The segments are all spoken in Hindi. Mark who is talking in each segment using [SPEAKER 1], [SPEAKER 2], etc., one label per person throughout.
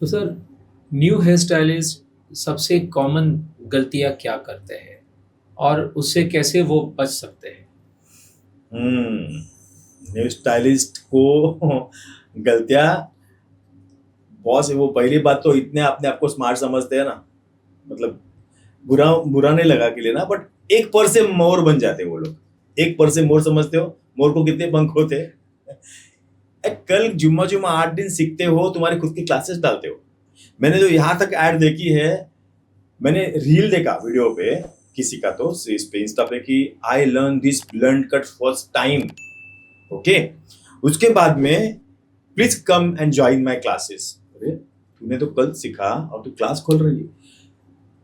[SPEAKER 1] तो सर, न्यू हेयर स्टाइलिस्ट सबसे कॉमन गलतियां क्या करते हैं और उससे कैसे वो बच सकते हैं?
[SPEAKER 2] न्यू स्टाइलिस्ट को गलतियां बहुत सी। वो पहली बात तो इतने अपने आप को स्मार्ट समझते हैं ना, मतलब बुरा बुरा नहीं लगा के लेना, बट एक पर से मोर बन जाते हैं वो लोग। एक पर से मोर समझते हो? मोर को कितने पंख होते हैं? कल जुम्मा जुम्मा 8 दिन सीखते हो, तुम्हारी खुद की क्लासेस डालते हो। मैंने जो यहाँ तक ऐड देखी है, मैंने रील देखा वीडियो पे किसी का, तो इस पे इंस्टा पे, कि I learn this blunt cut first time. Okay, उसके बाद में please come and join my classes. अरे तूने तो कल सीखा और तू क्लास खोल रही है।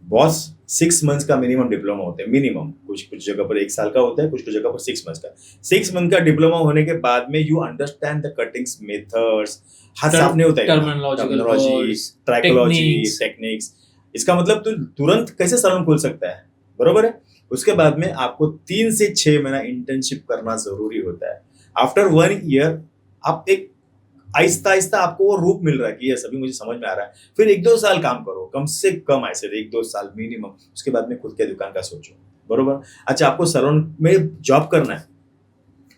[SPEAKER 2] बॉस, 6 मंथ्स का मिनिमम डिप्लोमा होता है, मिनिमम। कुछ कुछ जगह पर 1 साल का होता है, कुछ कुछ जगह पर 6 मंथ्स का। 6 मंथ का डिप्लोमा होने के बाद में you understand the cuttings methods. हाथ साफ नहीं होता है ना,
[SPEAKER 1] terminological
[SPEAKER 2] terminology,
[SPEAKER 1] words,
[SPEAKER 2] trichology,
[SPEAKER 1] techniques.
[SPEAKER 2] Techniques. इसका मतलब तू तुरंत कैसे सलून खोल सकता है, बरोबर है। उसके बाद में आपको 3 से 6 महीना इंटर्नशिप करना जरूरी होता है। आफ्टर 1 ईयर आप एक आहिस्ता आहिस्ता आपको वो रूप मिल रहा है कि ये सभी मुझे समझ में आ रहा है। फिर 1-2 साल काम करो, कम से कम ऐसे 1-2 साल मिनिमम। उसके बाद में खुद के दुकान का सोचो, बरोबर। अच्छा, आपको सैलून में जॉब करना है,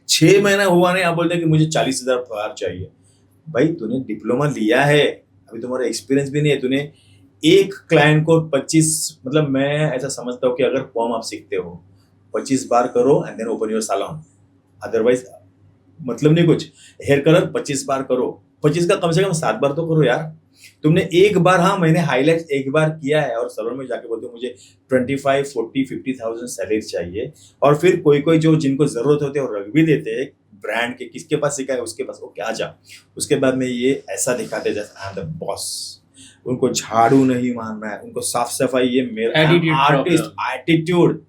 [SPEAKER 2] 6 महीना हुआ नहीं, आप बोलते हैं कि मुझे 40,000 पगार चाहिए। भाई तूने डिप्लोमा लिया है, अभी तुम्हारा एक्सपीरियंस भी नहीं है। तूने एक क्लाइंट को 25, मतलब मैं ऐसा समझता हूँ कि अगर फॉर्म आप सीखते हो, 25 बार करो and then open your salon. Otherwise मतलब नहीं कुछ। हेयर कलर 25 बार करो, 25 का कम से कम 7 बार तो करो यार। तुमने एक बार, हाँ मैंने हाईलाइट एक बार किया है, और सैलून में जाके बोलते हो मुझे 25, 40, 50,000 सैलरी चाहिए। और फिर कोई कोई जो जिनको जरूरत होती है वो रख भी देते हैं ब्रांड के, किसके पास सीखा है उसके पास, ओके आ जा। उसके बाद में ये ऐसा दिखाते जैसे आई एम द बॉस। उनको झाड़ू नहीं मारना है, उनको साफ सफाई, ये मेरा I am
[SPEAKER 1] attitude
[SPEAKER 2] artist.
[SPEAKER 1] Problem.
[SPEAKER 2] Attitude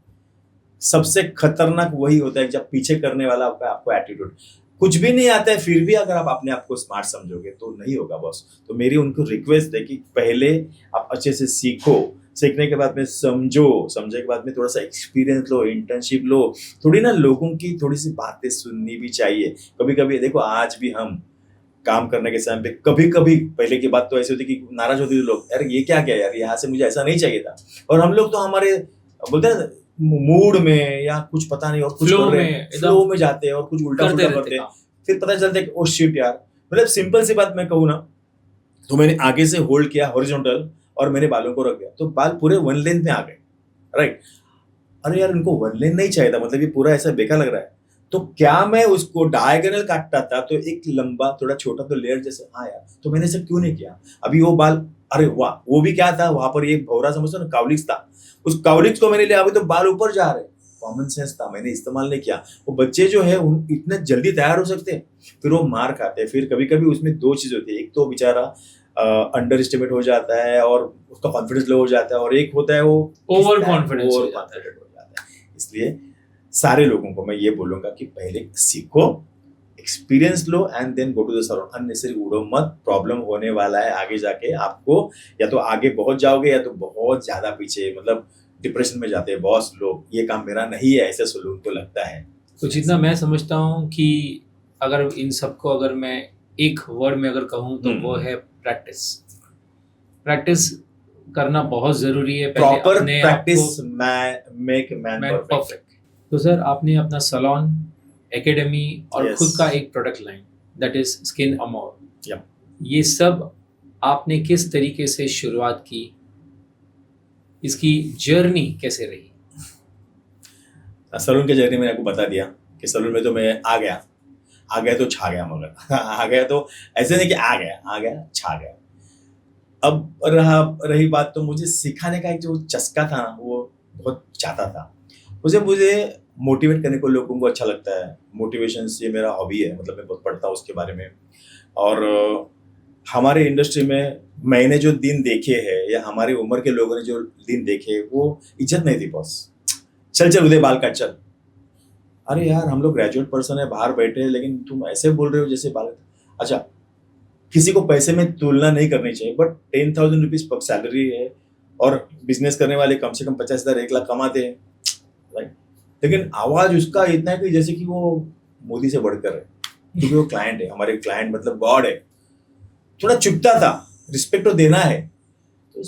[SPEAKER 2] सबसे खतरनाक वही होता है जब पीछे करने वाला आपको एटीट्यूड। कुछ भी नहीं आता है फिर भी अगर आप अपने आप को स्मार्ट समझोगे तो नहीं होगा बॉस। तो मेरी उनको रिक्वेस्ट है कि पहले आप अच्छे से सीखो, सीखने के बाद में समझो, समझे के बाद में थोड़ा सा एक्सपीरियंस लो, इंटर्नशिप लो। थोड़ी ना लोगों की थोड़ी सी बातें सुननी भी चाहिए। कभी कभी देखो, आज भी हम काम करने के समय पे कभी कभी, पहले की बात तो ऐसी होती कि नाराज होते थे लोग, यार ये क्या क्या यार, यहाँ से मुझे ऐसा नहीं चाहिए था। और हम लोग तो हमारे बोलते हैं मूड में या कुछ पता नहीं और कुछ
[SPEAKER 1] फ्लो
[SPEAKER 2] कर रहे
[SPEAKER 1] में
[SPEAKER 2] हैं,
[SPEAKER 1] एकदम
[SPEAKER 2] फ्लो में जाते हैं और कुछ उल्टा
[SPEAKER 1] करते
[SPEAKER 2] फुल्टा
[SPEAKER 1] रहते
[SPEAKER 2] करते हैं।
[SPEAKER 1] काम।
[SPEAKER 2] फिर पता चलता है कि ओ शिट यार। मतलब सिंपल सी बात मैं कहूँ ना, तो मैंने आगे से होल्ड किया हॉरिजॉन्टल और मैंने बालों को रख दिया, तो बाल पूरे वन लेंथ में आ गए, राइट। अरे यार इनको वन लेन नहीं चाहिए था, मतलब ये पूरा ऐसा बेकार लग रहा है। तो क्या मैं उसको डायगोनल काटता था तो एक लंबा थोड़ा छोटा तो लेयर जैसे, हाँ यार, तो मैंने ऐसा क्यों नहीं किया। अभी वो बाल, अरे वाह, वो भी क्या था वहां पर, ये भौरा समझते हो ना, काउलिक्स था। उस काउलिक्स को मैंने लिया, अभी तो बाल ऊपर जा रहे। कॉमन सेंस था, मैंने इस्तेमाल नहीं किया। वो बच्चे जो है इतने जल्दी तैयार हो सकते हैं, फिर वो मार खाते हैं। फिर कभी कभी उसमें दो चीज होती है, एक तो बेचारा अंडर एस्टिमेट हो जाता है और उसका कॉन्फिडेंस लो हो जाता है, और एक होता है वो
[SPEAKER 1] ओवर कॉन्फिडेंस हो
[SPEAKER 2] ओवर
[SPEAKER 1] जाता है।
[SPEAKER 2] कॉन्फिडेंट हो जाता है। इसलिए सारे लोगों को मैं ये बोलूंगा कि पहले सीखो, एक्सपीरियंस लो and then go to the salon. Unnecessary उड़ो मत, प्रॉब्लम होने वाला है आगे जाके आपको। या तो आगे बहुत जाओगे या तो बहुत ज्यादा पीछे, मतलब डिप्रेशन में जाते हैं बॉस लोग, ये काम मेरा नहीं है, ऐसे सलून को लगता है।
[SPEAKER 1] तो जितना मैं समझता हूँ कि अगर इन सबको अगर मैं एक वर्ड में अगर कहूँ तो वो है प्रैक्टिस। प्रैक्टिस करना बहुत ज़रूरी है, पहले
[SPEAKER 2] प्रॉपर
[SPEAKER 1] अपने आप को
[SPEAKER 2] practice make man
[SPEAKER 1] man
[SPEAKER 2] perfect.
[SPEAKER 1] Perfect. तो सर, आपने अपना सैलून, एकेडमी और
[SPEAKER 2] यस।
[SPEAKER 1] खुद का एक product line, that is skin amour,
[SPEAKER 2] या
[SPEAKER 1] ये सब आपने किस तरीके से शुरुआत की? इसकी जर्नी कैसे रही?
[SPEAKER 2] सलून के जर्नी मैंने आपको बता दिया कि सलून में तो मैं आ गया तो छा गया, मगर आ गया तो ऐसे नहीं कि आ गया छा गया। अब रही बात, तो मुझे सिखाने का एक जो चस्का था ना, वो बहुत चाहता था। मुझे मोटिवेट करने को लोगों को अच्छा लगता है। मोटिवेशन ये मेरा हॉबी है, मतलब मैं बहुत पढ़ता हूँ उसके बारे में। और हमारे इंडस्ट्री में मैंने जो दिन देखे हैं या हमारी उम्र के लोगों ने जो दिन देखे, वो इज्जत नहीं थी बॉस। चल चल उदय, बाल काट चल। अरे यार हम लोग ग्रेजुएट पर्सन है, बाहर बैठे हैं, लेकिन तुम ऐसे बोल रहे हो जैसे बाल। अच्छा, किसी को पैसे में तुलना नहीं करनी चाहिए, बट 10,000 रुपीज पर सैलरी है, और बिजनेस करने वाले कम से कम 50,000 1 लाख कमाते हैं, राइट। लेकिन आवाज उसका इतना है कि जैसे कि वो मोदी से बढ़कर है, क्योंकि वो क्लाइंट है, हमारे क्लाइंट मतलब गॉड है। थोड़ा चुभता था, रिस्पेक्ट तो देना है, तो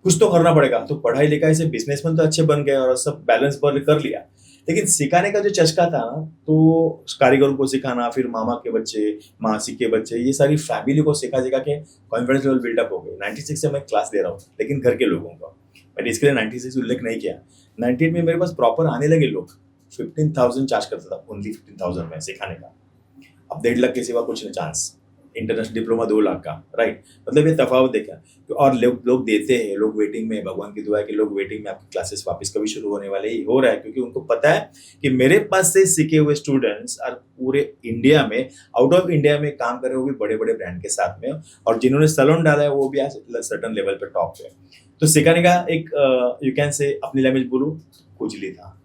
[SPEAKER 2] कुछ तो करना पड़ेगा। तो पढ़ाई लिखाई से बिजनेसमैन तो अच्छे बन गए और सब बैलेंस कर लिया, लेकिन सिखाने का जो चस्का था ना, तो कारीगरों को सिखाना, फिर मामा के बच्चे, मासी के बच्चे, ये सारी फैमिली को सिखा सिखा के कॉन्फिडेंस लेवल बिल्डअप हो गए। 96 से मैं क्लास दे रहा हूँ, लेकिन घर के लोगों का, मैंने इसके लिए 96 उल्लेख नहीं किया। 98 में मेरे पास प्रॉपर आने लगे लोग, 15,000 चार्ज करता था, ओनली 15,000 में सिखाने का। अब 1.5 लाख के सिवा कुछ नहीं चांस, इंटरनेशनल डिप्लोमा 2 लाख का, राइट। मतलब ये तफावत देखा। और लोग देते हैं, लोग वेटिंग में, भगवान की दुआ है कि लोग वेटिंग में, आपकी क्लासेस वापस कभी शुरू होने वाले ही हो रहा है, क्योंकि उनको पता है कि मेरे पास से सीखे हुए स्टूडेंट्स और पूरे इंडिया में, आउट ऑफ इंडिया में काम कर रहे हो भी बड़े बड़े ब्रांड के साथ में, और जिन्होंने सैलून डाला है वो भी आज सर्टन लेवल पे टॉप पे। तो सिखाने का एक यू कैन से, अपनी लैंग्वेज बोलूं, खुजली था।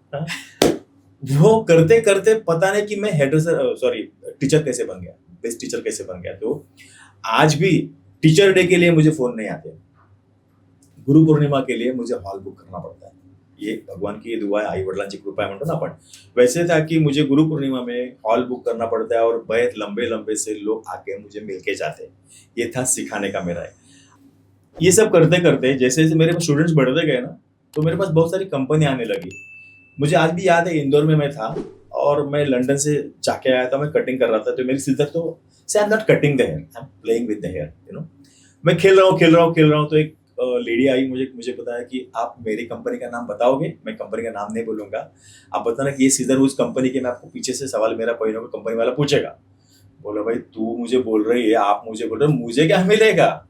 [SPEAKER 2] वो करते करते पता नहीं कि मैं टीचर कैसे बन गया, बेस्ट टीचर कैसे बन गया। तो आज भी टीचर डे के लिए मुझे फोन नहीं आते, गुरु पूर्णिमा के लिए मुझे हॉल बुक करना पड़ता है। ये भगवान की दुआ है, आई वडिलांची कृपा है म्हणतो ना आपण। वैसे था कि मुझे गुरु पूर्णिमा में हॉल बुक करना पड़ता है और बहुत लंबे लंबे से लोग आके मुझे मिलके जाते। ये था सिखाने का मेरा। ये सब करते करते जैसे जैसे मेरे पास स्टूडेंट्स बढ़ते गए ना, तो मेरे पास बहुत सारी कंपनी आने लगी। मुझे आज भी याद है, इंदौर में मैं था और मैं लंदन से जाके आया था, मैं कटिंग कर रहा था, तो मेरी सिस्टर तो say I am not cutting the hair, I am playing with the hair, you know. मैं खेल रहा हूँ, तो एक लेडी आई, मुझे बताया कि आप मेरी कंपनी का नाम बताओगे। मैं कंपनी का नाम नहीं बोलूंगा, आप बताना कि ये सीजर उस कंपनी के, मैं आपको पीछे से सवाल मेरा कोई ना कोई कंपनी वाला पूछेगा। बोला भाई तू मुझे बोल रही है, आप मुझे बोल रहे हो, मुझे क्या मिलेगा?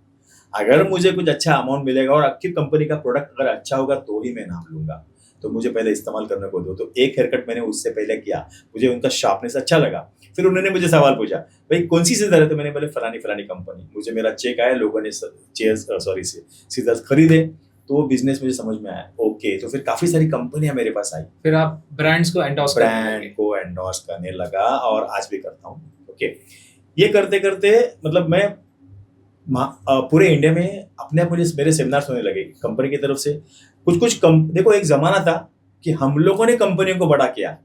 [SPEAKER 2] अगर मुझे कुछ अच्छा अमाउंट मिलेगा और आपकी कंपनी का प्रोडक्ट अगर अच्छा होगा तो ही मैं नाम लूंगा, तो मुझे पहले इस्तेमाल करने को दो। तो एक हेयर कट मैंने उससे पहले किया, मुझे उनका शार्पनेस अच्छा लगा। फिर उन्होंने मुझे सवाल पूछा, भाई कौन सी सीजर है? तो मैंने बोले फलानी कंपनी। मुझे मेरा चेक आया, लोगों ने सीजर्स खरीदे, तो वो बिजनेस मुझे समझ में आया। ओके, तो फिर काफी सारी कंपनियां मेरे पास आई,
[SPEAKER 1] फिर आप ब्रांड्स को
[SPEAKER 2] एंडोर्स करने लगा और आज भी करता हूँ। ओके, ये करते करते मतलब मैं पूरे इंडिया में अपने आप मुझे मेरे सेमिनार्स होने लगे कंपनी की तरफ से। कुछ देखो, एक जमाना था कि हम लोगों ने कंपनियों को बड़ा किया।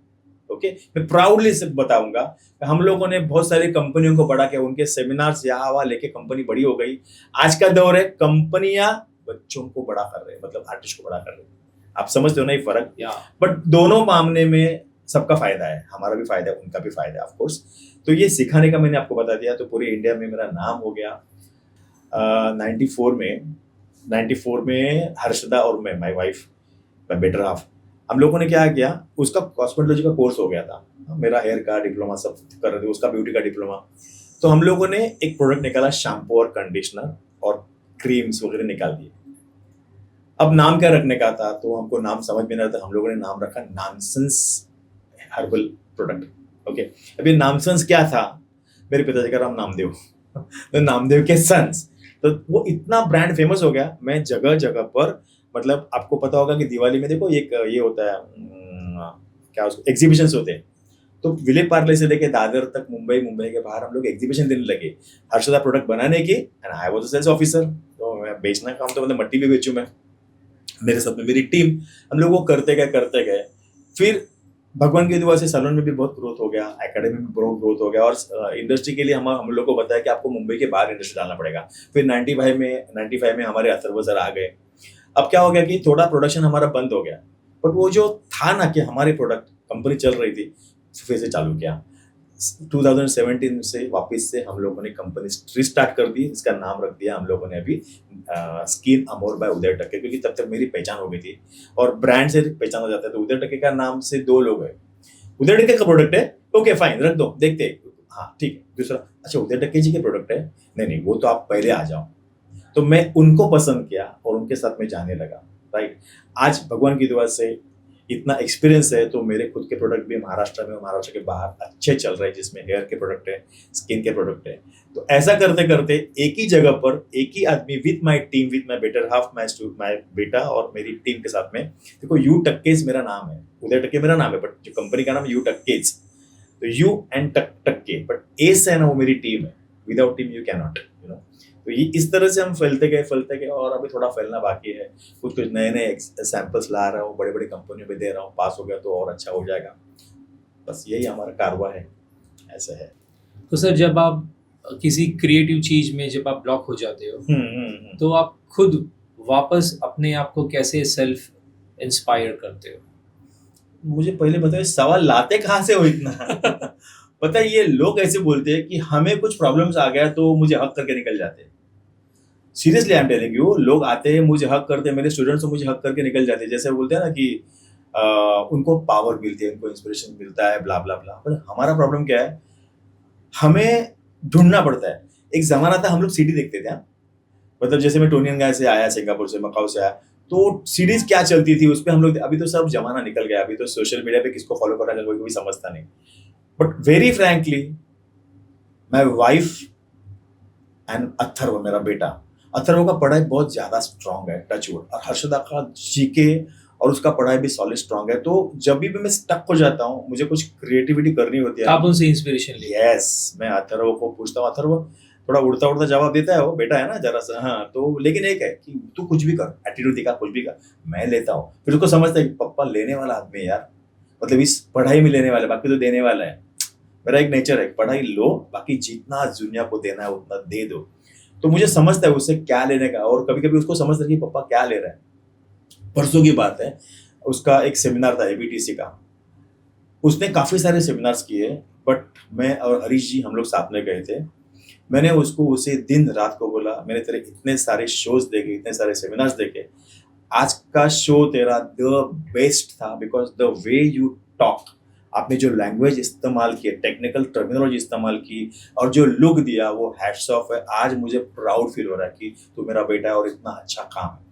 [SPEAKER 2] ओके, मैं प्राउडली से बताऊंगा, हम लोगों ने बहुत सारी कंपनियों को बड़ा किया, उनके सेमिनार्स यहाँ वहाँ लेके कंपनी बड़ी हो गई। आज का दौर है, कंपनियां बच्चों को बड़ा कर रहे हैं, मतलब आर्टिस्ट को बड़ा कर रहे हैं। आप समझते हो ना ये फर्क? बट दोनों मामले में सबका फायदा है, हमारा भी फायदा है, उनका भी फायदा है ऑफकोर्स। तो ये सिखाने का मैंने आपको बता दिया, तो पूरे इंडिया में मेरा नाम हो गया। 94 में हर्षदा और मैं, my wife, my better half, हम लोगों ने क्या किया, उसका कॉस्मेटोलॉजी का कोर्स हो गया था, मेरा हेयर का डिप्लोमा सब कर रहे थे, उसका ब्यूटी का डिप्लोमा। तो हम लोगों ने एक प्रोडक्ट निकाला, शैम्पू और कंडीशनर और क्रीम्स वगैरह निकाल दिए। अब नाम क्या रखने का था, तो हमको नाम समझ में नहीं आता, हम लोगों ने नाम रखा नॉनसेंस हर्बल प्रोडक्ट। ओके, अभी नॉनसेंस क्या था, मेरे पिताजी का नाम नामदेव, तो नामदेव के सन्स, तो वो इतना ब्रांड फेमस हो गया। मैं जगह जगह पर, मतलब आपको पता होगा कि दिवाली में देखो एक ये होता है, क्या उसको एग्जीबिशंस होते हैं, तो विले पार्ले से लेके दादर तक, मुंबई के बाहर हम लोग एग्जीबिशन देने लगे हर्षदा प्रोडक्ट बनाने की। And I was a sales officer, तो मैं बेचना काम, तो मतलब मट्टी भी बेचूं मैं, मेरे साथ में मेरी टीम, हम लोग वो करते गए। फिर भगवान की दुआ से सैलून में भी बहुत ग्रोथ हो गया, एकेडमी में बहुत ग्रोथ हो गया, और इंडस्ट्री के लिए हम लोग को बताया कि आपको मुंबई के बाहर इंडस्ट्री डालना पड़ेगा। फिर 95 में हमारे अथर्व सर आ गए। अब क्या हो गया कि थोड़ा प्रोडक्शन हमारा बंद हो गया, बट वो जो था ना कि हमारी प्रोडक्ट कंपनी चल रही थी, फिर से चालू किया। 2017 से वापस से हम लोगों ने कंपनी रिस्टार्ट कर दी, इसका नाम रख दिया हम लोगों ने अभी स्किन अमोर बाय उदय टक्के, क्योंकि तब तक मेरी पहचान हो गई थी और ब्रांड से पहचान हो जाता है। तो उदय टक्के का नाम से 2 लोग है, उदय टक्के का प्रोडक्ट है, ओके फाइन रख दो, देखते, हाँ ठीक है। दूसरा, अच्छा उदय टक्के जी के प्रोडक्ट है, नहीं वो तो आप पहले आ जाओ। तो मैं उनको पसंद किया और उनके साथ में जाने लगा, राइट। आज भगवान की दुआ से इतना एक्सपीरियंस है, तो मेरे खुद के प्रोडक्ट भी महाराष्ट्र में और महाराष्ट्र के बाहर अच्छे चल रहे हैं, जिसमें हेयर के प्रोडक्ट है, स्किन के प्रोडक्ट है। तो ऐसा करते करते एक ही जगह पर एक ही आदमी, with my team, with my better half, my बेटा और मेरी टीम के साथ में, देखो यू टक्केज मेरा नाम है, उदय टक्के मेरा नाम है, बट जो कंपनी का नाम है यू टक्केज, तो यू एंड टक्के, बट एस है ना, वो मेरी टीम है, without team you can not, you know. तो ये इस तरह से हम फैलते गए और अभी थोड़ा फैलना बाकी है। कुछ नए सैंपल्स ला रहा हूँ, बड़े बड़े कंपनियों में दे रहा हूँ, पास हो गया तो और अच्छा हो जाएगा। बस यही हमारा कारवा है, ऐसा है।
[SPEAKER 1] तो सर, जब आप किसी क्रिएटिव चीज में जब आप ब्लॉक हो जाते हो
[SPEAKER 2] हम्म।
[SPEAKER 1] तो आप खुद वापस अपने आप को कैसे सेल्फ इंस्पायर करते हो?
[SPEAKER 2] मुझे पहले बताओ सवाल लाते कहाँ से हो इतना? पता है ये लोग ऐसे बोलते हैं कि हमें कुछ प्रॉब्लम्स आ गया तो मुझे हक करके निकल जाते हैं। Seriously I am telling you, लोग आते हैं मुझे हक करते हैं, मेरे स्टूडेंट्स मुझे हक करके निकल जाते हैं। जैसे बोलते हैं ना कि उनको पावर मिलती है, उनको इंस्पिरेशन मिलता है, ब्ला ब्ला ब्ला। पर हमारा प्रॉब्लम क्या है, हमें ढूंढना पड़ता है। एक जमाना था हम लोग सीडी देखते थे, हाँ? मतलब जैसे मैं टोनियन गाय से आया, सिंगापुर से, मकाऊ से आया, तो सीरीज क्या चलती थी उस पे हम लोग। अभी तो सब जमाना निकल गया, अभी तो सोशल मीडिया पे किसको फॉलो करना है कोई भी समझता नहीं। But very frankly, my wife and Atharva, मेरा बेटा अथर्व का पढ़ाई बहुत ज्यादा स्ट्रांग है, टचवुड, और हर्षदा का जीके और उसका पढ़ाई भी सॉलिड स्ट्रांग है। तो जब भी मैं स्टक हो जाता हूँ, मुझे कुछ क्रिएटिविटी करनी होती है,
[SPEAKER 1] आप उनसे इंस्पिरेशन ले?
[SPEAKER 2] यस, मैं अथर्व को पूछता हूँ। अथर्व थोड़ा उड़ता उड़ता जवाब देता है, वो बेटा है ना जरा सा, हाँ। तो लेकिन एक है कि तू कुछ भी कर, एटीट्यूड दिखा, कुछ भी कर, मैं लेता हूँ। फिर उसको समझता है कि पप्पा लेने वाला आदमी है यार, मतलब इस पढ़ाई में लेने वाला, बाकी तो देने वाला है। मेरा एक नेचर है, पढ़ाई लो, बाकी जितना दुनिया को देना है उतना दे दो। तो मुझे समझता है उससे क्या लेने का, और कभी कभी उसको समझता है कि पापा क्या ले रहा है। परसों की बात है, उसका एक सेमिनार था एबीटीसी का, उसने काफी सारे सेमिनार्स किए, बट मैं और हरीश जी हम लोग साथ में गए थे। मैंने उसको उसे दिन रात को बोला, मैंने तेरे इतने सारे शोज देखे, इतने सारे सेमिनार्स देखे, आज का शो तेरा द बेस्ट था, because the way you talk, आपने जो लैंग्वेज इस्तेमाल की, टेक्निकल टर्मिनोलॉजी इस्तेमाल की, और जो लुक दिया, वो हैट्स ऑफ है। आज मुझे प्राउड फील हो रहा है कि तू मेरा बेटा है और इतना अच्छा काम है।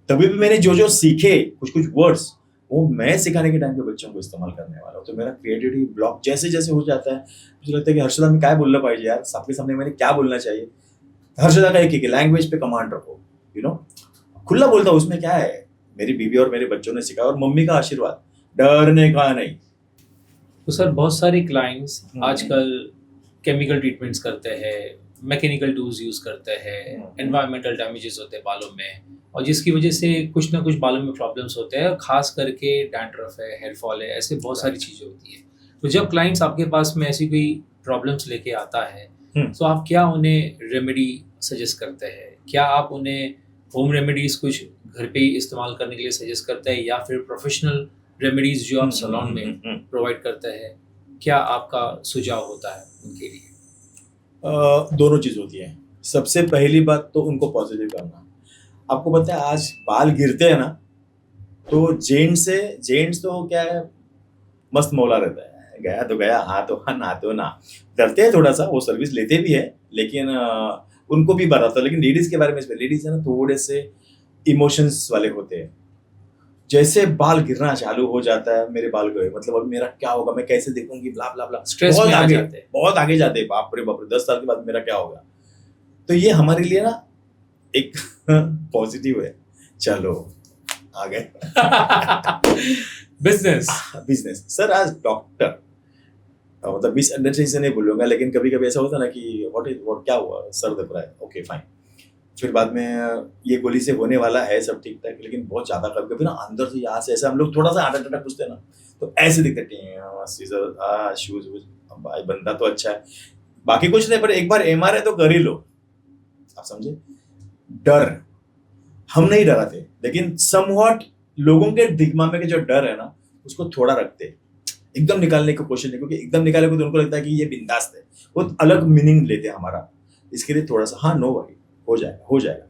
[SPEAKER 2] तभी भी मैंने जो जो सीखे, कुछ कुछ वर्ड्स, वो मैं सिखाने के टाइम पे बच्चों को इस्तेमाल करने वाला हूँ। तो मेरा क्रिएटिविटी ब्लॉक जैसे जैसे हो जाता है, मुझे लगता है कि हर्षदा में क्या बोलना पाहिजे यार, सबके सामने मैंने क्या बोलना चाहिए। हर्षदा का एक लैंग्वेज पे कमांड रखो, यू नो, खुला बोलता हूँ, उसमें क्या है, मेरी बीवी और मेरे बच्चों ने सिखाया, और मम्मी का आशीर्वाद, डरने का नहीं।
[SPEAKER 1] तो सर बहुत सारे क्लाइंट्स आजकल केमिकल ट्रीटमेंट्स करते हैं, मैकेनिकल टूल्स यूज़ करते हैं, एनवायरमेंटल डैमेजेस होते हैं बालों में, और जिसकी वजह से कुछ ना कुछ बालों में प्रॉब्लम्स होते हैं, खास करके डैंड्रफ है, हेयर फॉल है, ऐसे बहुत सारी चीज़ें होती है। तो जब क्लाइंट्स आपके पास में ऐसी कोई प्रॉब्लम्स लेके आता है, तो आप क्या उन्हें रेमेडी सजेस्ट करते हैं? क्या आप उन्हें होम रेमेडीज़ कुछ घर पे ही इस्तेमाल करने के लिए सजेस्ट करते हैं, या फिर प्रोफेशनल रेमेडीज़ जो आप सैलून में प्रोवाइड करते हैं, क्या आपका सुझाव होता है उनके लिए?
[SPEAKER 2] दोनों चीज होती है। सबसे पहली बात तो उनको पॉजिटिव करना। आपको पता है आज बाल गिरते हैं ना, तो जेंट्स तो क्या है, मस्त मौला रहता है, गया तो गया, हाँ तो हाँ, ना तो ना। डरते हैं थोड़ा सा, वो सर्विस लेते भी है, लेकिन उनको भी बताता। लेकिन लेडीज के बारे में, लेडीज है ना, थोड़े से इमोशंस वाले होते हैं। जैसे बाल गिरना चालू हो जाता है, मेरे बाल गए, मतलब अभी मेरा क्या होगा, मैं कैसे देखूंगी, ब्ला ब्ला ब्ला,
[SPEAKER 1] स्ट्रेस में आ जाते हैं,
[SPEAKER 2] बहुत आगे जाते हैं, बाप रे बाप रे, 10 साल के बाद मेरा क्या होगा। तो ये हमारे लिए ना एक पॉजिटिव है, चलो आ गए। बिजनेस सर, आज डॉक्टर, मतलब मिसअंडरस्टैंडिंग से नहीं बोलूंगा, लेकिन कभी कभी ऐसा होता है ना कि व्हाट क्या हुआ, सर दर्द रहा है, ओके फाइन, फिर बाद में ये गोली से होने वाला है, सब ठीक ठाक, लेकिन बहुत ज्यादा कभी कभी ना अंदर से यहाँ से ऐसे हम लोग थोड़ा सा आटा टाटा पूछते हैं ना, तो ऐसे दिखते हैं सीजर, शूज, भाई बंदा तो अच्छा है, बाकी कुछ नहीं, पर एक बार एमआरआई तो कर ही लो, आप समझे। डर, हम नहीं डराते, लेकिन समवॉट लोगों के दिमाग में के जो डर है ना, उसको थोड़ा रखते, एकदम निकालने की कोशिश नहीं, क्योंकि एकदम निकाले तो उनको लगता है कि ये बिंदास है, वो अलग मीनिंग लेते हैं हमारा। इसके लिए थोड़ा सा, हाँ नो वरी, हो जाएगा।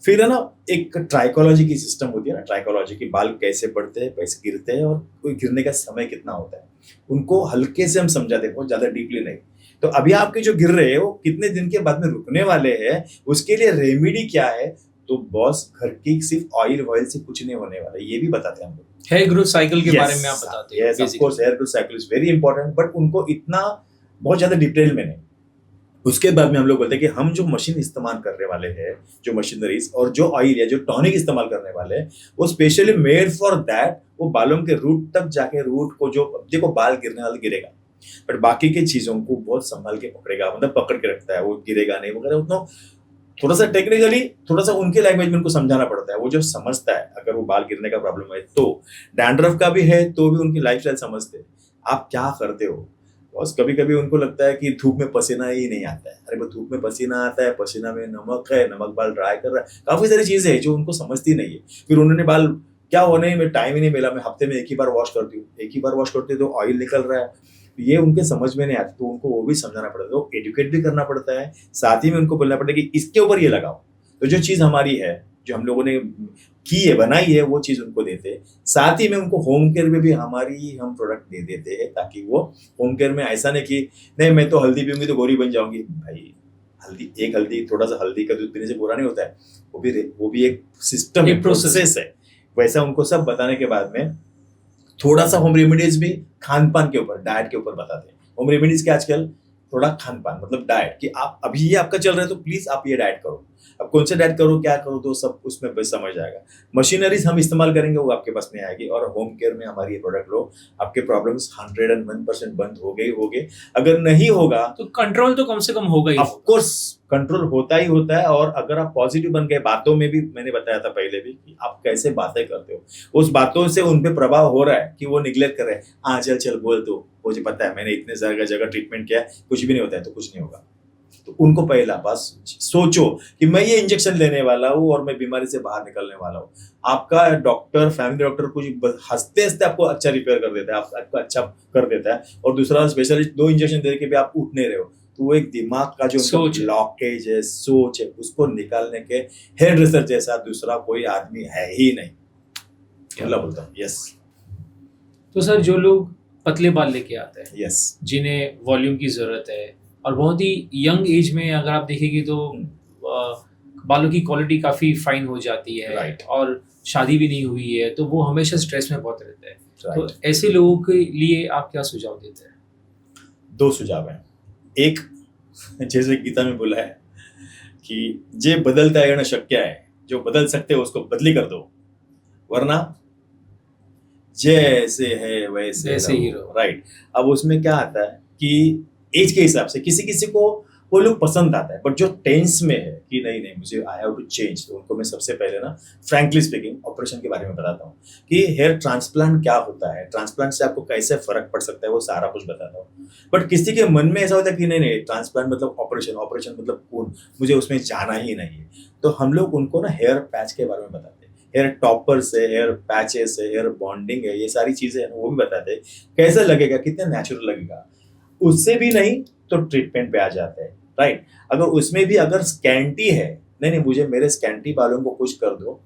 [SPEAKER 2] फिर है ना, एक ट्राइकोलॉजी की सिस्टम होती है ना, ट्राइकोलॉजी की, बाल कैसे बढ़ते हैं, कैसे गिरते हैं, और कोई गिरने का समय कितना होता है, उनको हल्के से हम समझाते हैं, बहुत ज्यादा डीपली नहीं। तो अभी आपके जो गिर रहे हैं वो कितने दिन के बाद में रुकने वाले हैं, उसके लिए रेमेडी क्या है, तो बॉस घर की सिर्फ ऑयल से कुछ नहीं होने वाला, ये भी बताते हैं हम लोग।
[SPEAKER 1] हेयर ग्रोथ साइकिल के बारे में आप बताते हैं।
[SPEAKER 2] Yes, of course hair growth cycle is very important, but उनको इतना बहुत ज्यादा डिटेल में नहीं। उसके बाद में हम लोग बोलते हैं कि हम जो मशीन इस्तेमाल करने वाले हैं, जो मशीनरीज और जो ऑयल या जो टॉनिक इस्तेमाल करने वाले हैं, वो स्पेशली मेड फॉर दैट, वो बालों के रूट तक जाके, रूट को जो, देखो बाल गिरने वाला गिरेगा, बट बाकी की चीजों को बहुत संभाल के पकड़ेगा, मतलब पकड़ के रखता है, वो गिरेगा नहीं वगैरह। उतना थोड़ा सा टेक्निकली, थोड़ा सा उनके लैंग्वेज में उनको समझाना पड़ता है, वो जो समझता है, अगर वो बाल गिरने का प्रॉब्लम है, तो डैंड्रफ का भी है तो भी उनकी लाइफस्टाइल समझते हैं, आप क्या करते हो, बस कभी कभी उनको लगता है कि धूप में पसीना ही नहीं आता है। अरे वो धूप में पसीना आता है, पसीना में नमक है, नमक बाल ड्राई कर रहा है, काफी सारी चीजें हैं जो उनको समझती नहीं है। फिर उन्होंने बाल क्या होने में टाइम ही नहीं मिला, मैं हफ्ते में एक ही बार वॉश करती हूँ, एक ही बार वॉश करती हूँ तो ऑयल निकल रहा है। ये उनके समझ में नहीं आता, तो उनको वो भी समझाना पड़ता है, तो एडुकेट भी करना पड़ता है, साथ ही में उनको बोलना पड़ता है कि इसके ऊपर ये लगाओ। तो जो चीज हमारी है, जो हम लोगों ने की है, बनाई है, वो चीज उनको देते हैं। साथ ही में उनको होम केयर में भी हमारी हम प्रोडक्ट दे देते हैं, ताकि वो होम केयर में ऐसा नहीं कि नहीं मैं तो हल्दी पीऊंगी तो गोरी बन जाऊंगी। भाई हल्दी थोड़ा सा हल्दी का दूध पीने से बुरा नहीं होता है, वो भी एक सिस्टम, एक प्रोसेस है। वैसा उनको सब बताने के बाद में थोड़ा सा होम रेमेडीज भी खान पान के ऊपर, डाइट के ऊपर बताते हैं। होम रेमेडीज के आजकल थोड़ा खान पान मतलब डाइट, कि आप अभी ये आपका चल रहा है तो प्लीज आप ये डाइट करो। अब कौन सा डाइट करो, क्या करो, तो सब उसमें बस समझ जाएगा। मशीनरीज हम इस्तेमाल करेंगे वो आपके पास नहीं आएगी। और होम केयर में हमारी ये प्रोडक्ट लो, आपके प्रॉब्लम्स 101% बंद हो गए। अगर नहीं होगा
[SPEAKER 1] तो कंट्रोल तो कम से कम होगा ही।
[SPEAKER 2] ऑफ कोर्स कंट्रोल होता ही होता है। और अगर आप पॉजिटिव बन गए, बातों में भी मैंने बताया था पहले भी कि आप कैसे बातें करते हो, उस बातों से उन पे प्रभाव हो रहा है कि वो निग्लेक्ट कर रहे हैं। हाँ चल बोल, तो मुझे पता है, मैंने इतने जगह ट्रीटमेंट किया है, कुछ भी नहीं होता है तो कुछ नहीं होगा। तो उनको पहला बस सोचो कि मैं ये इंजेक्शन लेने वाला हूँ और मैं बीमारी से बाहर निकलने वाला हूँ। आपका डॉक्टर, फैमिली डॉक्टर कुछ हंसते हंसते आपको अच्छा रिपेयर कर देता है, आपको अच्छा कर देता है। और दूसरा स्पेशलिस्ट 2 इंजेक्शन दे के भी आप उठ नहीं रहे हो, तो वो एक दिमाग का जो ब्लॉकेज है, सोच है, उसको निकालने के हेयर ड्रेसर जैसा दूसरा कोई आदमी है ही नहीं। क्या बोलता हूँ, यस।
[SPEAKER 1] तो सर जो लोग पतले बाल लेके आते हैं,
[SPEAKER 2] यस,
[SPEAKER 1] जिन्हें वॉल्यूम की जरूरत है और बहुत ही यंग एज में अगर आप देखेंगे तो बालों की क्वालिटी काफी फाइन हो जाती है,
[SPEAKER 2] Right.
[SPEAKER 1] और शादी भी नहीं हुई है तो वो हमेशा स्ट्रेस में बहुत रहते हैं।
[SPEAKER 2] Right.
[SPEAKER 1] तो ऐसे लोगों के लिए आप क्या सुझाव देते हैं?
[SPEAKER 2] 2 सुझाव हैं। एक, जैसे गीता में बोला है कि जे बदलता है शक्य है, जो बदल सकते हो उसको बदली कर दो, वरना जैसे है वैसे
[SPEAKER 1] ही रहो।
[SPEAKER 2] राइट। अब उसमें क्या आता है कि एज के हिसाब से किसी किसी को वो लोग पसंद आता है, बट जो टेंस में है कि नहीं मुझे आई हैव टू चेंज, तो उनको मैं सबसे पहले ना फ्रैंकली स्पीकिंग ऑपरेशन के बारे में बताता हूँ कि हेयर ट्रांसप्लांट क्या होता है, ट्रांसप्लांट से आपको कैसे फर्क पड़ सकता है, वो सारा कुछ बताता हूँ। बट किसी के मन में ऐसा होता है कि नहीं ट्रांसप्लांट मतलब ऑपरेशन मतलब खून, मुझे उसमें जाना ही नहीं है। तो हम लोग उनको ना हेयर पैच के बारे में बताते हैं, हेयर टॉपर्स है, हेयर पैचेस है, हेयर बॉन्डिंग है, ये सारी चीजें हैं वो भी बताते हैं कैसे लगेगा, कितना नेचुरल लगेगा। उससे भी नहीं तो ट्रीटमेंट पे आ जाते हैं, राइट। अगर उसमें भी अगर स्कैंटी है, नहीं मुझे मेरे स्कैंटी बालों को कुछ कर दो,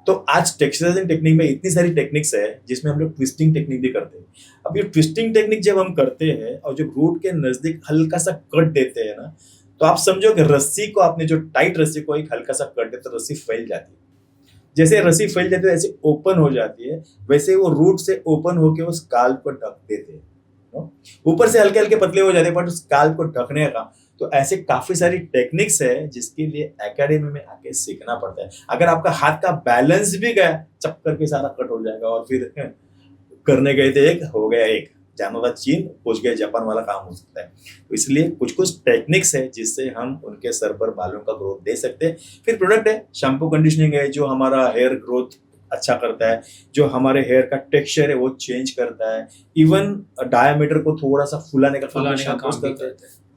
[SPEAKER 2] तो आज टेक्सचराइजिंग टेक्निक में इतनी सारी टेक्निक्स है जिसमें हम लोग ट्विस्टिंग टेक्निक भी करते हैं। अब ये ट्विस्टिंग टेक्निक जब हम करते हैं और जब रूट के नजदीक हल्का सा कट देते हैं ना, तो आप समझो कि रस्सी को आपने जो टाइट रस्सी को एक हल्का सा कट देते तो रस्सी फैल जाती है। जैसे रस्सी फैल जाती है ऐसे ओपन हो जाती है, वैसे वो रूट से ओपन होके उस स्काल्प को ढक देते हैं। ऊपर से हल्के हल्के पतले हो जाते हैं, बट उस स्काल्प को ढकने का तो ऐसे काफी सारी टेक्निक्स है जिसके लिए एकेडमी में आके सीखना पड़ता है। अगर आपका हाथ का बैलेंस भी गया, चप करके सारा कट हो जाएगा। और फिर करने गए थे एक, हो गया एक, जाना था चीन, पहुंच गए जापान वाला काम हो सकता है। तो इसलिए कुछ टेक्निक्स है जिससे हम उनके सर पर बालों का ग्रोथ दे सकते हैं। फिर प्रोडक्ट है, शैम्पू कंडीशनिंग है जो हमारा हेयर ग्रोथ अच्छा करता है, जो हमारे हेयर का टेक्सचर है वो चेंज करता है, इवन डायमीटर को थोड़ा सा फुलाने का काम करता है।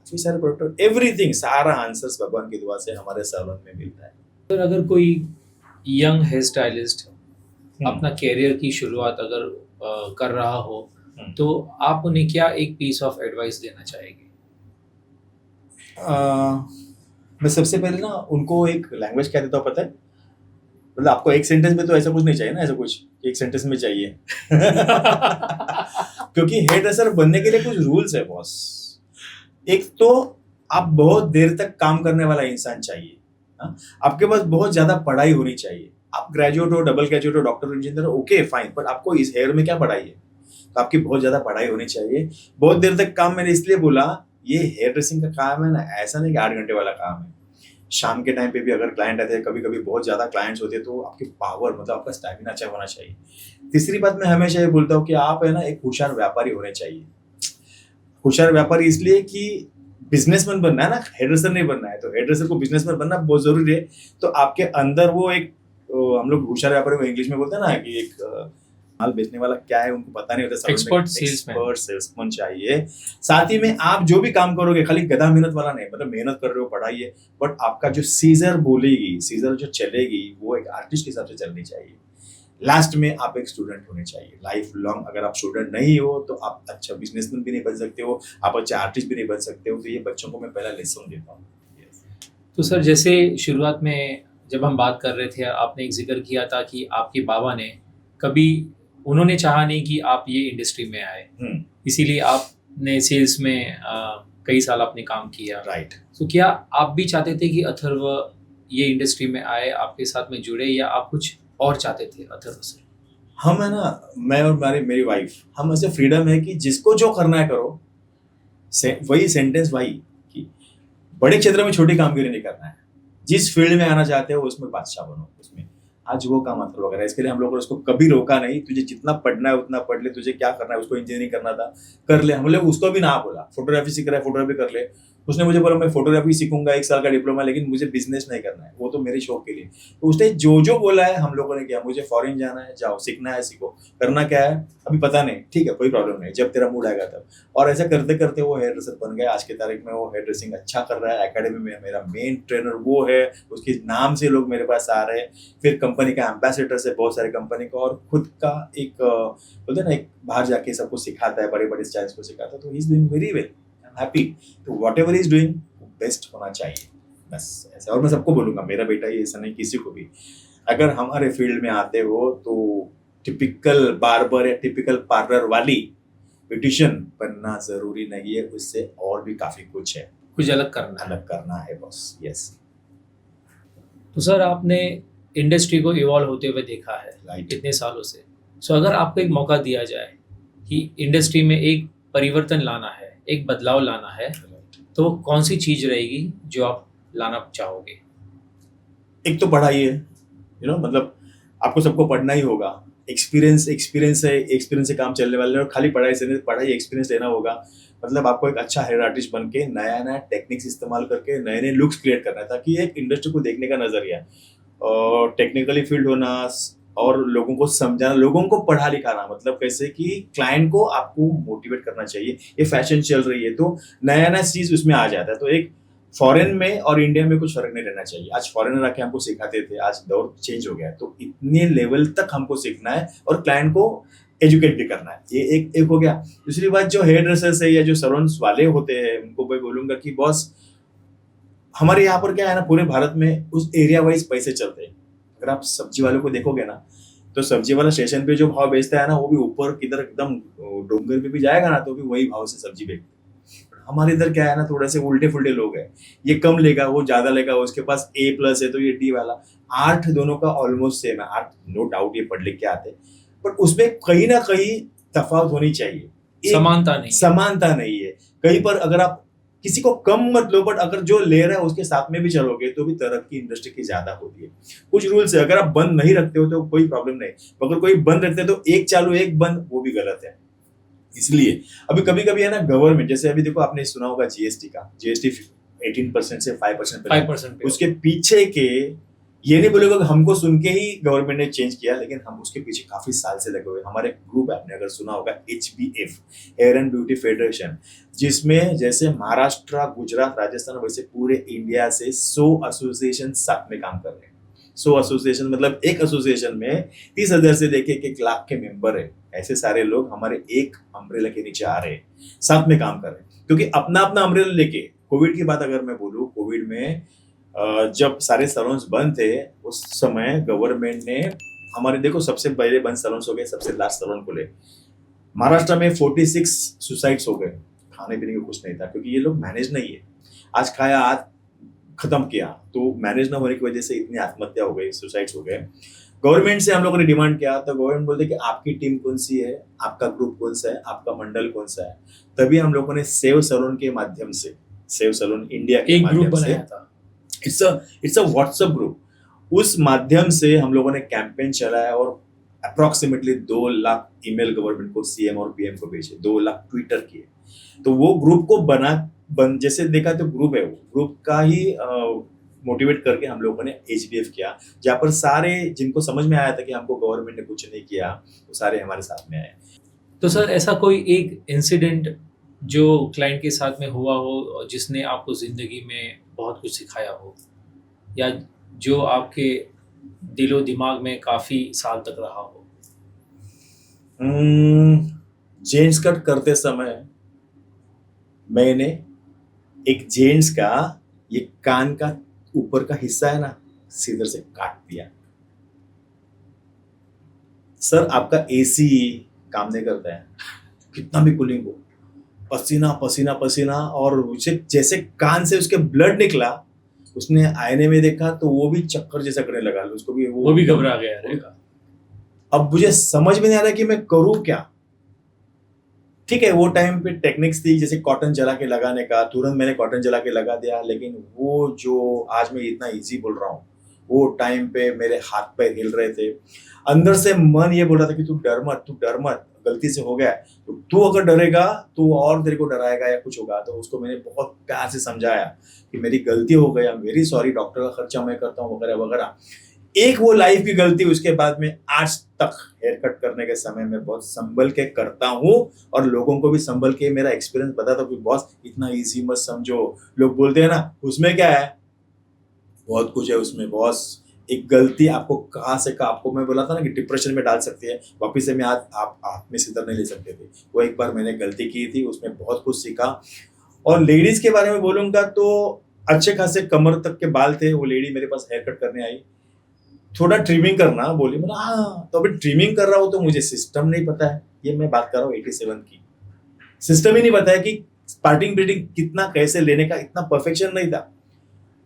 [SPEAKER 2] काफी सारे प्रोडक्ट, एवरीथिंग, सारा आंसर्स भगवान की दुआ से हमारे सैलून में मिलता है।
[SPEAKER 1] तो अगर कोई यंग हेयर स्टाइलिस्ट अपना कैरियर की शुरुआत अगर कर रहा हो, तो आप उन्हें क्या एक पीस ऑफ एडवाइस देना चाहेंगे?
[SPEAKER 2] मैं सबसे पहले ना उनको एक लैंग्वेज क्या देता हूँ पता है, मतलब आपको एक सेंटेंस में तो ऐसा कुछ नहीं चाहिए ना, ऐसा कुछ एक सेंटेंस में चाहिए क्योंकि हेयर ड्रेसर बनने के लिए कुछ रूल्स है बॉस। एक तो आप बहुत देर तक काम करने वाला इंसान चाहिए, आपके पास बहुत ज्यादा पढ़ाई होनी चाहिए। आप ग्रेजुएट हो, डबल ग्रेजुएट हो, डॉक्टर, इंजीनियर, ओके फाइन, पर आपको इस हेयर में क्या पढ़ाई है, तो आपकी बहुत ज्यादा पढ़ाई होनी चाहिए। बहुत देर तक काम मैंने इसलिए बोला, ये हेयर ड्रेसिंग का काम है ना, ऐसा नहीं कि 8 घंटे वाला काम है। शाम के टाइम पे भी अगर क्लाइंट आते हैं, कभी कभी बहुत ज्यादा क्लाइंट्स होते हैं, तो आपकी पावर मतलब आपका स्टैमिना अच्छा होना चाहिए। तीसरी बात मैं हमेशा ये बोलता हूँ कि आप है ना एक होशियार व्यापारी होने चाहिए। होशियार व्यापारी इसलिए कि बिजनेसमैन बनना है ना, हेयर ड्रेसर नहीं बनना है। तो हेयर ड्रेसर को बिजनेसमैन बनना बहुत जरूरी है। तो आपके अंदर वो एक, हम लोग होशियार व्यापारी को इंग्लिश में बोलते हैं ना कि एक माल बेचने वाला क्या है उनको पता नहीं होता, सलून में
[SPEAKER 1] एक्सपर्ट सेल्समैन।
[SPEAKER 2] एक्सपर्ट सेल्समैन चाहिए। साथ ही में आप जो भी काम करोगे खाली गधा मेहनत वाला नहीं, मतलब मेहनत कर रहे हो पढ़ाई है, बट आपका जो सीजर बोलेगी, सीजर जो चलेगी वो एक आर्टिस्ट के हिसाब से चलनी चाहिए। लास्ट में आप एक स्टूडेंट होने चाहिए लाइफ लॉन्ग। अगर आप स्टूडेंट नहीं हो तो आप अच्छा बिजनेसमैन भी नहीं बन सकते हो, आप अच्छा आर्टिस्ट भी नहीं बन सकते हो। तो ये बच्चों को मैं पहला लेसन देता हूँ।
[SPEAKER 1] तो सर जैसे शुरुआत में जब हम बात कर रहे थे, आपने एक जिक्र किया था कि आपके बाबा ने कभी, उन्होंने चाहा नहीं कि आप ये इंडस्ट्री में आए, इसीलिए आपने सेल्स में कई साल आपने काम किया।
[SPEAKER 2] राइट।
[SPEAKER 1] तो क्या आप भी चाहते थे कि अथर्व ये इंडस्ट्री में आए, आपके साथ में जुड़े, या आप कुछ और चाहते थे अथर्व से?
[SPEAKER 2] हम है ना, मैं और मेरी वाइफ, हम ऐसे फ्रीडम है कि जिसको जो करना है करो। वही सेंटेंस भाई कि बड़े क्षेत्र में छोटी कामगिरी नहीं करना है, जिस फील्ड में आना चाहते हो उसमें बादशाह बनो, उसमें आज वो काम अथर्व वगैरह। इसके लिए हम लोगों ने उसको कभी रोका नहीं, तुझे जितना पढ़ना है उतना पढ़ ले, तुझे क्या करना है, उसको इंजीनियरिंग करना था कर ले, हम लोग उसको भी ना बोला। फोटोग्राफी सीख रहा है फोटोग्राफी कर ले, उसने मुझे बोला मैं फोटोग्राफी सीखूंगा 1 साल का डिप्लोमा, लेकिन मुझे बिजनेस नहीं करना है, वो तो मेरे शौक के लिए। तो उसने जो जो बोला है हम लोगों ने किया। मुझे फॉरेन जाना है, जाओ, सीखना है सीखो, करना क्या है अभी पता नहीं, ठीक है कोई प्रॉब्लम नहीं, जब तेरा मूड आएगा तब। और ऐसा करते करते वो हेयर ड्रेसर बन गया। आज की तारीख में वो हेयर ड्रेसिंग अच्छा कर रहा है, एकेडमी में मेरा मेन ट्रेनर वो है, उसके नाम से लोग मेरे पास आ रहे हैं। फिर कंपनी का एम्बेसडर से बहुत सारे कंपनी का, और खुद का एक बोलते ना, एक बाहर जाके सबको सिखाता है, बड़े बड़े स्टाइल्स को सिखाता है। तो he is doing very well, I am happy. तो whatever is doing best होना चाहिए, बस ऐसा। और मैं सबको बोलूंगा, मेरा बेटा ही ऐसा नहीं, किसी को भी, अगर हमारे फील्ड में आते हो तो टिपिकल बार्बर या टिपिकल पार्लर वाली ब्यूटिशियन बनना जरूरी नहीं है, उससे और भी काफी कुछ है,
[SPEAKER 1] कुछ अलग करना
[SPEAKER 2] है बॉस। यस।
[SPEAKER 1] तो सर आपने इंडस्ट्री को इवॉल्व होते हुए देखा है
[SPEAKER 2] राइट।
[SPEAKER 1] इतने सालों से। सो अगर आपको एक मौका दिया जाए कि इंडस्ट्री में एक परिवर्तन लाना है, एक बदलाव लाना है, तो कौन सी चीज रहेगी जो आप लाना चाहोगे?
[SPEAKER 2] एक तो पढ़ाई है, मतलब आपको सबको पढ़ना ही होगा। एक्सपीरियंस से काम चलने वाले, और खाली पढ़ाई से नहीं, पढ़ाई एक्सपीरियंस लेना होगा। मतलब आपको एक अच्छा हेयर आर्टिस्ट बन के नया नया टेक्निक्स इस्तेमाल करके नए नए लुक्स क्रिएट करना है, ताकि एक इंडस्ट्री को देखने का नजरिया, और टेक्निकली फील्ड होना, और लोगों को समझाना, लोगों को पढ़ा लिखाना। मतलब कैसे कि क्लाइंट को आपको मोटिवेट करना चाहिए। ये फैशन चल रही है तो नया नया चीज उसमें आ जाता है। तो एक फॉरेन में और इंडिया में कुछ फर्क नहीं रहना चाहिए। आज फॉरेनर आके हमको सिखाते थे, आज दौर चेंज हो गया है, तो इतने लेवल तक हमको सीखना है और क्लाइंट को एजुकेट भी करना है। ये एक हो गया। दूसरी बात, जो हेयर ड्रेसर्स है या जो सैलून्स वाले होते हैं, उनको मैं बोलूंगा कि बॉस, हमारे यहाँ पर क्या है ना, पूरे भारत में उस एरिया वाइज पैसे चलते हैं। अगर आप सब्जी वालों को देखोगे ना, तो सब्जी वाला स्टेशन पे जो भाव बेचता है ना, वो भी ऊपर किधर एकदम डोंगर पे भी जाएगा ना, तो भी वही भाव से सब्जी बेचते। हमारे इधर क्या है ना, थोड़े से उल्टे फुल्टे लोग हैं, ये कम लेगा वो ज्यादा लेगा, उसके पास A+ है तो ये D वाला। 8 दोनों का ऑलमोस्ट सेम है। 8 नो डाउट ये पढ़ लिख के आते, बट उसमें कहीं ना कहीं तफावत होनी चाहिए, समानता नहीं है। कहीं पर अगर आप किसी को कम मत लो, बट अगर जो ले रहा है उसके साथ में भी चलोगे तो भी तरक्की इंडस्ट्री की ज्यादा होती है। कुछ रूल्स है, अगर आप बंद नहीं रखते हो तो कोई प्रॉब्लम नहीं, अगर कोई बंद रखते हैं तो एक चालू एक बंद, वो भी गलत है। इसलिए अभी कभी कभी है ना, गवर्नमेंट, जैसे अभी देखो आपने सुना होगा जीएसटी का, जीएसटी 18% से 5% उसके पीछे के, ये नहीं बोलेगा कि हमको सुन के ही गवर्नमेंट ने चेंज किया, लेकिन हम उसके पीछे काफी साल से लगे हुए। हमारे ग्रुप आपने अगर सुना होगा, HBF, hair and beauty federation, जिसमें जैसे महाराष्ट्र, गुजरात, राजस्थान, वैसे पूरे इंडिया से 100 एसोसिएशन साथ में काम कर रहे हैं। 100 एसोसिएशन मतलब एक एसोसिएशन में 30,000 से लेके 1 लाख के मेंबर है। ऐसे सारे लोग हमारे एक अम्ब्रेला के नीचे आ रहे हैं, साथ में काम कर रहे हैं, क्योंकि अपना अपना अम्ब्रेला लेके। कोविड की बात अगर मैं बोलूं, कोविड में जब सारे सैलून्स बंद थे, उस समय गवर्नमेंट ने हमारे, देखो सबसे पहले बंद सैलून्स हो गए, सबसे लास्ट सैलून खुले। महाराष्ट्र में 46 सुसाइड्स हो गए, खाने पीने को कुछ नहीं था, क्योंकि ये लोग मैनेज नहीं है। आज खाया आज खत्म किया, तो मैनेज ना होने की वजह से इतनी आत्महत्या हो गई, सुसाइड्स हो गए। गवर्नमेंट से हम लोगों ने डिमांड किया, तो गवर्नमेंट बोलते कि आपकी टीम कौन सी है, आपका ग्रुप कौन सा है, आपका मंडल कौन सा है। तभी हम लोगों ने सेव सैलून के माध्यम से, सेव सैलून इंडिया के माध्यम से, इट्स अ व्हाट्सएप ग्रुप, उस माध्यम से हम लोगों ने कैंपेन चलाया और अप्रोक्सीमेटली 2 लाख ईमेल गवर्नमेंट को, CM और PM को भेजे, 2 लाख ट्विटर किए। तो वो ग्रुप को जैसे देखा तो ग्रुप है, वो ग्रुप का ही मोटिवेट करके हम लोगों ने HBF किया, जहाँ पर सारे जिनको समझ में आया था कि हमको गवर्नमेंट ने कुछ नहीं किया, वो सारे हमारे साथ में आए।
[SPEAKER 1] तो सर ऐसा कोई एक इंसिडेंट जो क्लाइंट के साथ में हुआ हो जिसने आपको ज़िंदगी में बहुत कुछ सिखाया हो, या जो आपके दिलो दिमाग में काफ़ी साल तक रहा हो?
[SPEAKER 2] जेंट्स कट करते समय मैंने एक जेंट्स का ये कान का ऊपर का हिस्सा है ना, सीधर से काट दिया। सर आपका AC काम नहीं करता है, कितना भी कूलिंग हो, पसीना पसीना पसीना, और उसे जैसे कान से उसके ब्लड निकला, उसने आईने में देखा तो वो भी चक्कर जैसा करने लगा, उसको भी
[SPEAKER 1] वो भी घबरा गया रहेगा।
[SPEAKER 2] अब मुझे समझ में नहीं आ रहा कि मैं करूं क्या। ठीक है, वो टाइम पे टेक्निक्स थी जैसे कॉटन जला के लगाने का, तुरंत मैंने कॉटन जला के लगा दिया, लेकिन वो जो आज मैं इतना इजी बोल रहा हूँ, वो टाइम पे मेरे हाथ पैर हिल रहे थे। अंदर से मन ये बोल रहा था कि तू डर मत, गलती से हो गया है, तो तू अगर डरेगा तो और तेरे को डराएगा या कुछ होगा। तो उसको मैंने बहुत प्यार से समझाया कि मेरी गलती हो गई, वेरी सॉरी, डॉक्टर का खर्चा मैं करता हूँ वगैरह वगैरह। एक वो लाइफ की गलती, उसके बाद में आज तक हेयर कट करने के समय में बहुत संभल के करता हूँ, और लोगों को भी संभल के मेरा एक्सपीरियंस बताता हूँ कि बॉस इतना इजी मत समझो। लोग बोलते हैं ना उसमें क्या है, बहुत कुछ है उसमें बॉस। एक गलती आपको कहाँ से कहाँ, आपको मैं बोला था ना कि डिप्रेशन में डाल सकती है, वापिस से मैं आज आप हाथ में सिद्धर नहीं ले सकते थे। वो एक बार मैंने गलती की थी, उसमें बहुत कुछ सीखा। और लेडीज के बारे में बोलूंगा तो अच्छे खासे कमर तक के बाल थे, वो लेडी मेरे पास हेयर कट करने आई, थोड़ा ट्रिमिंग करना बोली, बोला हाँ। तो अभी ट्रिमिंग कर रहा हूँ तो मुझे सिस्टम नहीं पता है, ये मैं बात कर रहा हूँ 87 की, सिस्टम ही नहीं पता है कि पार्टिंग ब्रीडिंग कितना कैसे लेने का, इतना परफेक्शन नहीं था।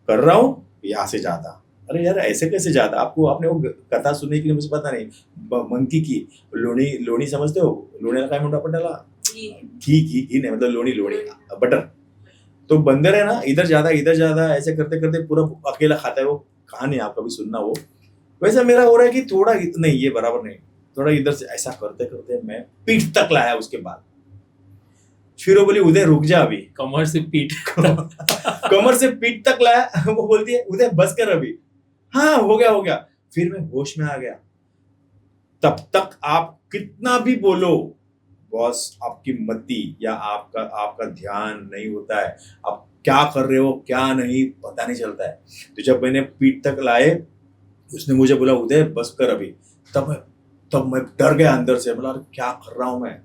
[SPEAKER 2] कर रहा हूँ यहाँ से जाता, अरे यार ऐसे कैसे जाता। आपने वो कथा सुनने के लिए मुझे पता नहीं, मंकी की लोणी समझते हो, लोणी का मुंडा पटाला घी नहीं, मतलब लोणी बटर। तो बंदर है ना, इधर ज्यादा ऐसे करते करते पूरा अकेला खाता है। वो कहानी आप कभी सुनना वो। वैसे मेरा हो रहा है कि थोड़ा नहीं, ये बराबर नहीं, थोड़ा इधर से ऐसा करते करते मैं पीठ तक लाया। उसके बाद फिर वो बोली उदय रुक जा अभी,
[SPEAKER 1] कमर से पीठ
[SPEAKER 2] कमर से पीठ तक लाया। वो बोलती है उदय बस कर अभी, हाँ हो गया। फिर मैं होश में आ गया। तब तक आप कितना भी बोलो बॉस, आपकी मति या आपका ध्यान नहीं होता है, आप क्या कर रहे हो क्या नहीं पता नहीं चलता है। तो जब मैंने पीठ तक लाए, उसने मुझे बोला उदय बस कर अभी, तब मैं डर गया अंदर से, बोला क्या कर रहा हूं मैं।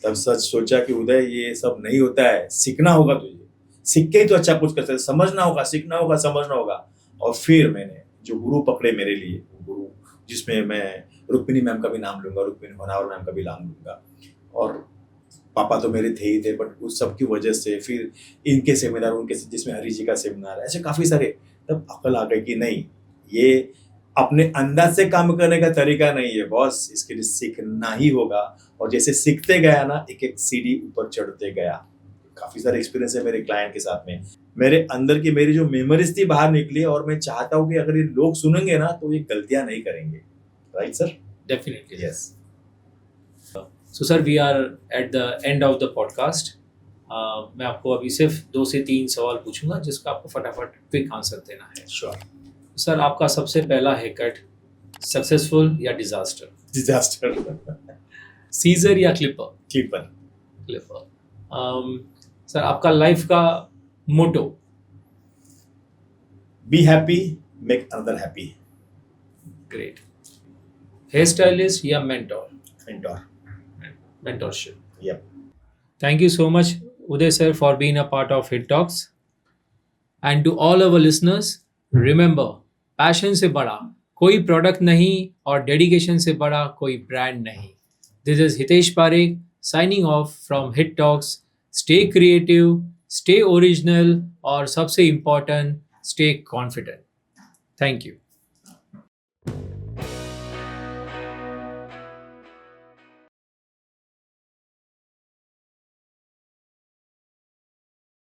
[SPEAKER 2] तब सच सोचा कि उदय ये सब नहीं होता है, सीखना होगा तुझे, सीख के ही तो अच्छा कुछ कर सकते, समझना होगा, सीखना होगा, समझना होगा। और फिर मैंने जो गुरु पकड़े मेरे लिए, गुरु जिसमें मैं रुक्मिणी मैम का भी नाम लूंगा, रुक्मिणी होनावर मैम का भी नाम लूंगा, और पापा तो मेरे थे ही थे, बट उस सब की वजह से फिर इनके सेमिनार, उनके जिसमें हरी जी का सेमिनार, ऐसे काफी सारे, तब अकल आ गई कि नहीं, ये अपने अंदाज से काम करने का तरीका नहीं है बॉस, इसके लिए सीखना ही होगा। और जैसे सीखते गया ना, एक एक सीढ़ी ऊपर चढ़ते गया। काफी सारे एक्सपीरियंस है मेरे क्लाइंट के साथ में, मेरे अंदर की मेरी जो मेमोरीज थी बाहर निकली, और मैं चाहता हूँ कि अगर ये लोग सुनेंगे ना तो ये गलतियां नहीं करेंगे। Right sir?
[SPEAKER 1] Definitely
[SPEAKER 2] yes.
[SPEAKER 1] So sir we are at the end of the podcast. मैं आपको अभी सिर्फ 2 से 3 सवाल पूछूंगा जिसका आपको फटाफट क्विक आंसर देना है।
[SPEAKER 2] श्योर।
[SPEAKER 1] सर आपका सबसे पहला हेयर कट सक्सेसफुल या डिजास्टर?
[SPEAKER 2] डिजास्टर।
[SPEAKER 1] सीजर या क्लिपर?
[SPEAKER 2] क्लिपर।
[SPEAKER 1] सर आपका लाइफ का motto?
[SPEAKER 2] Be happy, make another happy.
[SPEAKER 1] Great. Hair stylist या mentor?
[SPEAKER 2] Mentor.
[SPEAKER 1] Mentorship.
[SPEAKER 2] Yep.
[SPEAKER 1] Thank you so much, Uday sir, for being a part of Hit Talks. And to all our listeners, remember, passion से बड़ा कोई प्रोडक्ट नहीं और डेडिकेशन से बड़ा कोई ब्रांड नहीं। This is Hitesh Parekh signing off from Hit Talks. Stay creative, stay original और सबसे important, stay confident. Thank you.